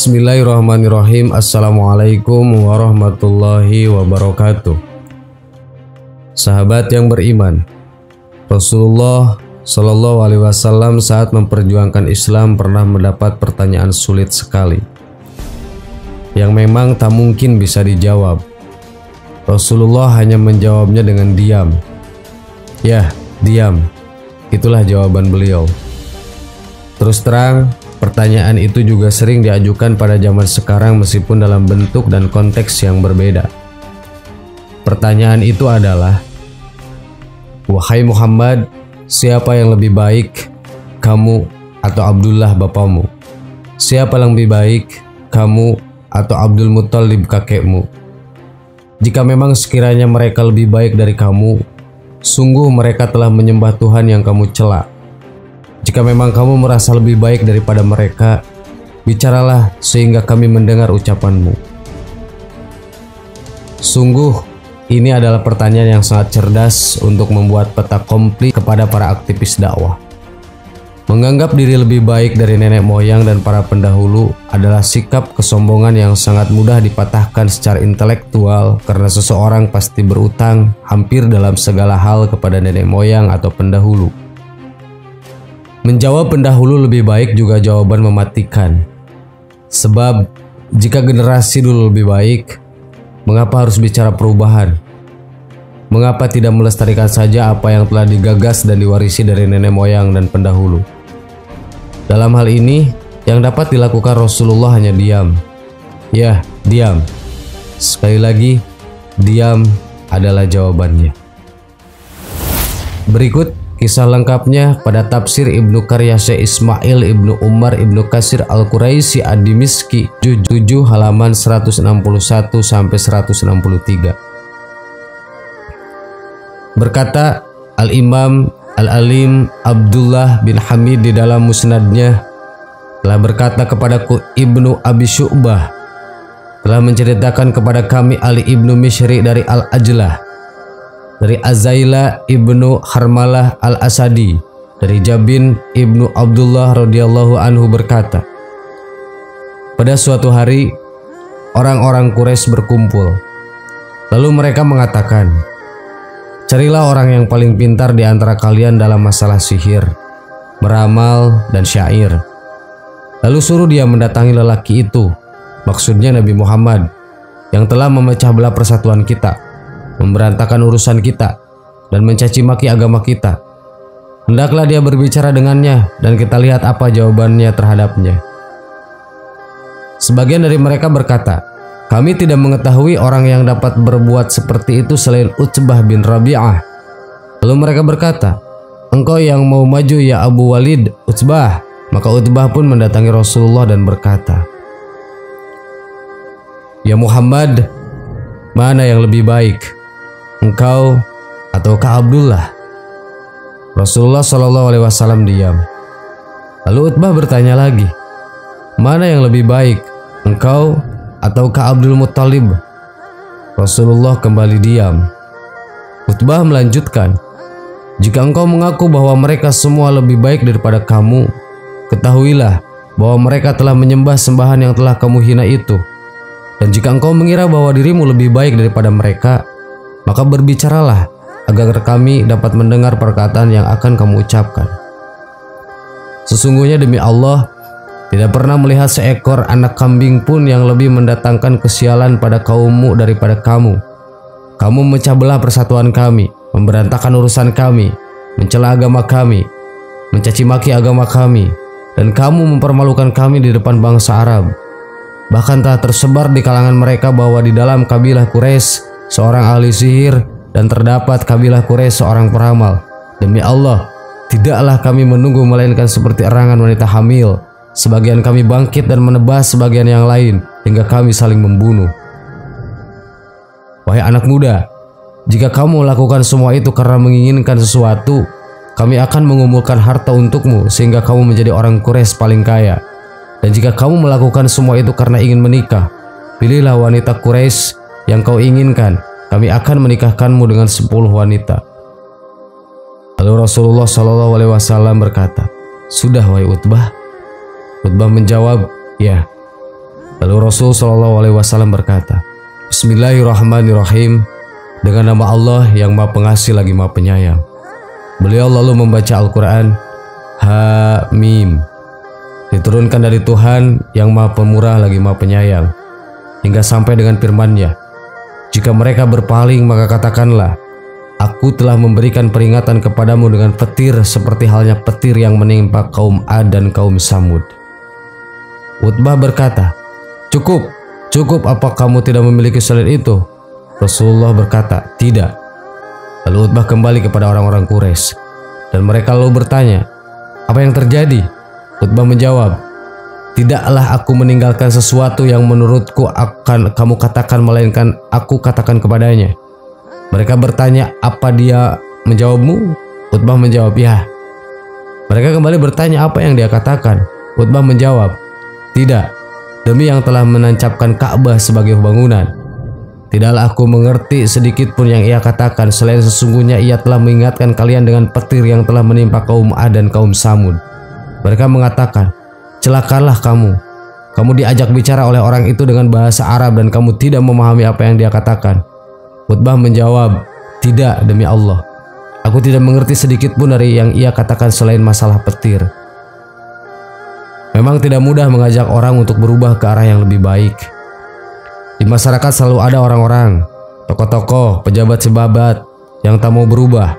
Bismillahirrahmanirrahim. Assalamualaikum warahmatullahi wabarakatuh. Sahabat yang beriman, Rasulullah Shallallahu Alaihi Wasallam saat memperjuangkan Islam pernah mendapat pertanyaan sulit sekali, yang memang tak mungkin bisa dijawab. Rasulullah hanya menjawabnya dengan diam. Ya, diam. Itulah jawaban beliau. Terus terang, pertanyaan itu juga sering diajukan pada zaman sekarang meskipun dalam bentuk dan konteks yang berbeda. Pertanyaan itu adalah, wahai Muhammad, siapa yang lebih baik, kamu atau Abdullah bapakmu? Siapa yang lebih baik, kamu atau Abdul Muttalib kakekmu? Jika memang sekiranya mereka lebih baik dari kamu, sungguh mereka telah menyembah Tuhan yang kamu cela. Jika memang kamu merasa lebih baik daripada mereka, bicaralah sehingga kami mendengar ucapanmu. Sungguh, ini adalah pertanyaan yang sangat cerdas untuk membuat peta komplit kepada para aktivis dakwah. Menganggap diri lebih baik dari nenek moyang dan para pendahulu adalah sikap kesombongan yang sangat mudah dipatahkan secara intelektual karena seseorang pasti berutang hampir dalam segala hal kepada nenek moyang atau pendahulu. Menjawab pendahulu lebih baik juga jawaban mematikan. Sebab jika generasi dulu lebih baik, mengapa harus bicara perubahan? Mengapa tidak melestarikan saja apa yang telah digagas dan diwarisi dari nenek moyang dan pendahulu? Dalam hal ini, yang dapat dilakukan Rasulullah hanya diam. Ya, diam. Sekali lagi, diam adalah jawabannya. Berikut kisah lengkapnya pada tafsir Ibnu Karya Syekh Ismail Ibnu Umar Ibnu Katsir Al-Quraisy Ad-Dimishqi 7 halaman 161 sampai 163. Berkata Al-Imam Al-Alim Abdullah bin Hamid di dalam musnadnya, telah berkata kepadaku Ibnu Abi Syu'bah, telah menceritakan kepada kami Ali Ibnu Mishri dari Al-Ajlah, dari Azaila Ibnu Harmalah Al-Asadi, dari Jabin Ibnu Abdullah radhiyallahu anhu berkata, pada suatu hari orang-orang Quraisy berkumpul. Lalu mereka mengatakan, carilah orang yang paling pintar di antara kalian dalam masalah sihir, meramal, dan syair. Lalu suruh dia mendatangi lelaki itu, maksudnya Nabi Muhammad, yang telah memecah belah persatuan kita, memberantakan urusan kita, dan mencaci maki agama kita. Hendaklah dia berbicara dengannya, dan kita lihat apa jawabannya terhadapnya. Sebagian dari mereka berkata, kami tidak mengetahui orang yang dapat berbuat seperti itu selain Utbah bin Rabi'ah. Lalu mereka berkata, engkau yang mau maju ya Abu Walid, Utbah. Maka Utbah pun mendatangi Rasulullah dan berkata, ya Muhammad, mana yang lebih baik, engkau ataukah Abdullah? Rasulullah Shallallahu Alaihi Wasallam diam. Lalu Utbah bertanya lagi, mana yang lebih baik, engkau ataukah Abdul Muttalib? Rasulullah kembali diam. Utbah melanjutkan, jika engkau mengaku bahwa mereka semua lebih baik daripada kamu, ketahuilah bahwa mereka telah menyembah sembahan yang telah kamu hina itu. Dan jika engkau mengira bahwa dirimu lebih baik daripada mereka, maka berbicaralah agar kami dapat mendengar perkataan yang akan kamu ucapkan. Sesungguhnya demi Allah, tidak pernah melihat seekor anak kambing pun yang lebih mendatangkan kesialan pada kaummu daripada kamu. Kamu memecah belah persatuan kami, memberantakan urusan kami, mencela agama kami, mencaci maki agama kami, dan kamu mempermalukan kami di depan bangsa Arab. Bahkan telah tersebar di kalangan mereka bahwa di dalam kabilah Quraisy seorang ahli sihir dan terdapat kabilah Quraisy seorang peramal. Demi Allah, tidaklah kami menunggu melainkan seperti erangan wanita hamil. Sebagian kami bangkit dan menebas sebagian yang lain hingga kami saling membunuh. Wahai anak muda, jika kamu melakukan semua itu karena menginginkan sesuatu, kami akan mengumpulkan harta untukmu sehingga kamu menjadi orang Quraisy paling kaya. Dan jika kamu melakukan semua itu karena ingin menikah, pilihlah wanita Quraisy yang kau inginkan. Kami akan menikahkanmu dengan 10 wanita. Lalu Rasulullah SAW berkata, sudah wahai Utbah. Utbah menjawab, ya. Lalu Rasul Shallallahu Alaihi Wasallam berkata, Bismillahirrahmanirrahim, dengan nama Allah yang Maha Pengasih lagi Maha Penyayang. Beliau lalu membaca Al-Quran, Hamim, diturunkan dari Tuhan yang Maha Pemurah lagi Maha Penyayang, hingga sampai dengan firman-Nya, jika mereka berpaling maka katakanlah, Aku telah memberikan peringatan kepadamu dengan petir seperti halnya petir yang menimpa kaum Ad dan kaum Samud. Utbah berkata, Cukup, apa kamu tidak memiliki selain itu? Rasulullah berkata, tidak. Lalu Utbah kembali kepada orang-orang Quraisy, dan mereka lalu bertanya, apa yang terjadi? Utbah menjawab, tidaklah aku meninggalkan sesuatu yang menurutku akan kamu katakan, melainkan aku katakan kepadanya. Mereka bertanya, apa dia menjawabmu? Utbah menjawab, ya. Mereka kembali bertanya, apa yang dia katakan? Utbah menjawab, tidak, demi yang telah menancapkan Ka'bah sebagai bangunan. Tidaklah aku mengerti sedikit pun yang ia katakan, selain sesungguhnya ia telah mengingatkan kalian dengan petir yang telah menimpa kaum Ad dan kaum Samud. Mereka mengatakan, celakalah kamu. Kamu diajak bicara oleh orang itu dengan bahasa Arab dan kamu tidak memahami apa yang dia katakan. Utbah menjawab, tidak, demi Allah. Aku tidak mengerti sedikit pun dari yang ia katakan selain masalah petir. Memang tidak mudah mengajak orang untuk berubah ke arah yang lebih baik. Di masyarakat selalu ada orang-orang, tokoh-tokoh, pejabat-pejabat yang tak mau berubah,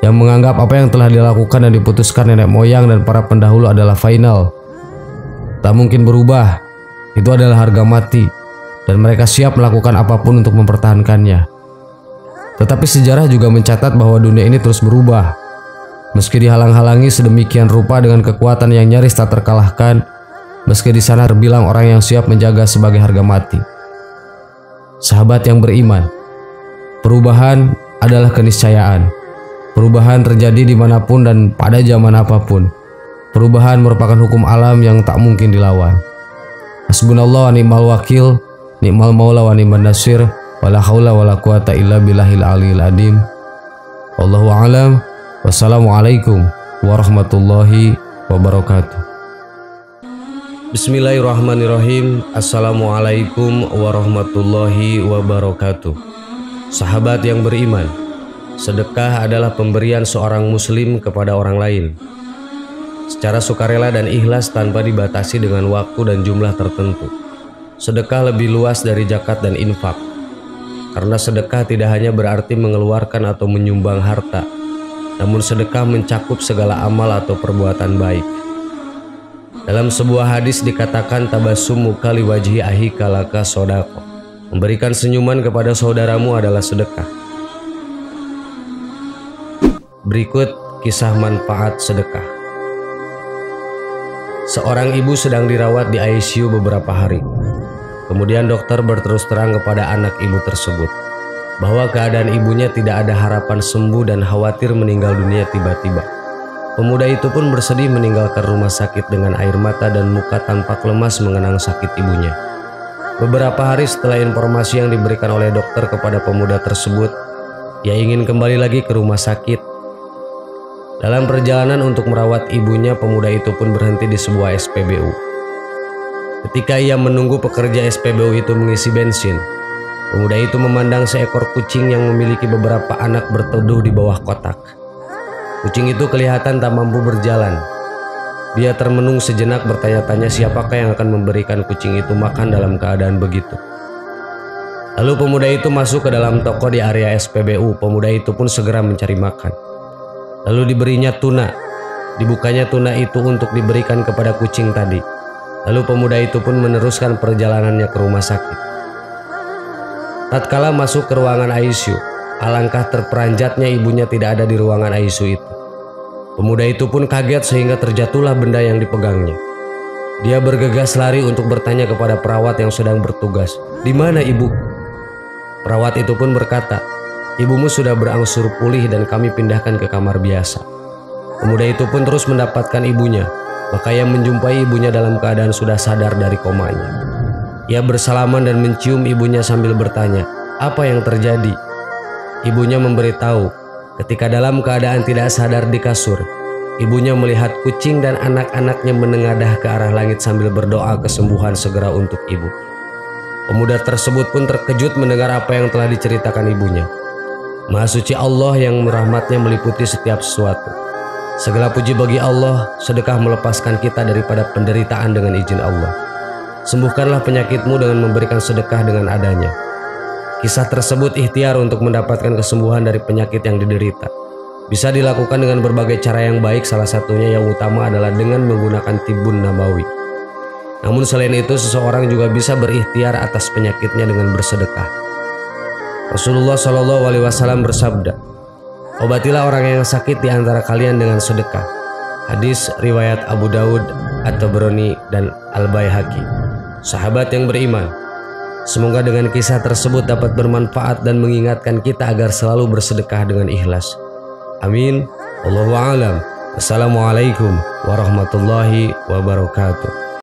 yang menganggap apa yang telah dilakukan dan diputuskan nenek moyang dan para pendahulu adalah final, tak mungkin berubah, itu adalah harga mati, dan mereka siap melakukan apapun untuk mempertahankannya. Tetapi sejarah juga mencatat bahwa dunia ini terus berubah. Meski dihalang-halangi sedemikian rupa dengan kekuatan yang nyaris tak terkalahkan, meski di sana terbilang orang yang siap menjaga sebagai harga mati. Sahabat yang beriman, perubahan adalah keniscayaan. Perubahan terjadi dimanapun dan pada zaman apapun. Perubahan merupakan hukum alam yang tak mungkin dilawan. Hasbunallah wa ni'mal wakil, ni'mal maula wa ni'man nasir, wala haula wala quwata illa billahil aliyil adim. Wallahu a'lam. Wassalamualaikum warahmatullahi wabarakatuh. Bismillahirrahmanirrahim. Assalamualaikum warahmatullahi wabarakatuh. Sahabat yang beriman, sedekah adalah pemberian seorang muslim kepada orang lain secara sukarela dan ikhlas tanpa dibatasi dengan waktu dan jumlah tertentu. Sedekah lebih luas dari zakat dan infak, karena sedekah tidak hanya berarti mengeluarkan atau menyumbang harta, namun sedekah mencakup segala amal atau perbuatan baik. Dalam sebuah hadis dikatakan, tabassumu kali wajhi ahika laka sodaqah. Memberikan senyuman kepada saudaramu adalah sedekah. Berikut kisah manfaat sedekah. Seorang ibu sedang dirawat di ICU beberapa hari. Kemudian dokter berterus terang kepada anak ibu tersebut bahwa keadaan ibunya tidak ada harapan sembuh dan khawatir meninggal dunia tiba-tiba. Pemuda itu pun bersedih meninggalkan rumah sakit dengan air mata dan muka tampak lemas mengenang sakit ibunya. Beberapa hari setelah informasi yang diberikan oleh dokter kepada pemuda tersebut, ia ingin kembali lagi ke rumah sakit. Dalam perjalanan untuk merawat ibunya, pemuda itu pun berhenti di sebuah SPBU. Ketika ia menunggu pekerja SPBU itu mengisi bensin, pemuda itu memandang seekor kucing yang memiliki beberapa anak berteduh di bawah kotak. Kucing itu kelihatan tak mampu berjalan. Dia termenung sejenak bertanya-tanya siapakah yang akan memberikan kucing itu makan dalam keadaan begitu. Lalu pemuda itu masuk ke dalam toko di area SPBU. Pemuda itu pun segera mencari makan. Lalu diberinya tuna. Dibukanya tuna itu untuk diberikan kepada kucing tadi. Lalu pemuda itu pun meneruskan perjalanannya ke rumah sakit. Tatkala masuk ke ruangan ICU, alangkah terperanjatnya ibunya tidak ada di ruangan ICU itu. Pemuda itu pun kaget sehingga terjatuhlah benda yang dipegangnya. Dia bergegas lari untuk bertanya kepada perawat yang sedang bertugas, "Di mana ibu?" Perawat itu pun berkata, "Ibumu sudah berangsur pulih dan kami pindahkan ke kamar biasa." Pemuda itu pun terus mendapatkan ibunya, maka ia menjumpai ibunya dalam keadaan sudah sadar dari komanya. Ia bersalaman dan mencium ibunya sambil bertanya, "Apa yang terjadi?" Ibunya memberitahu, ketika dalam keadaan tidak sadar di kasur, Ibunya melihat kucing dan anak-anaknya menengadah ke arah langit sambil berdoa kesembuhan segera untuk ibu. Pemuda tersebut pun terkejut mendengar apa yang telah diceritakan ibunya. Maha suci Allah yang rahmatnya meliputi setiap sesuatu. Segala puji bagi Allah, sedekah melepaskan kita daripada penderitaan dengan izin Allah. Sembuhkanlah penyakitmu dengan memberikan sedekah dengan adanya. Kisah tersebut ikhtiar untuk mendapatkan kesembuhan dari penyakit yang diderita. Bisa dilakukan dengan berbagai cara yang baik, salah satunya yang utama adalah dengan menggunakan tibun nabawi. Namun selain itu, seseorang juga bisa berikhtiar atas penyakitnya dengan bersedekah. Rasulullah Shallallahu Alaihi Wasallam bersabda, "Obatilah orang yang sakit di antara kalian dengan sedekah." Hadis riwayat Abu Daud, At-Tabrani, dan Al-Baihaqi. Sahabat yang beriman, semoga dengan kisah tersebut dapat bermanfaat dan mengingatkan kita agar selalu bersedekah dengan ikhlas. Amin. Wallahu a'lam. Assalamualaikum warahmatullahi wabarakatuh.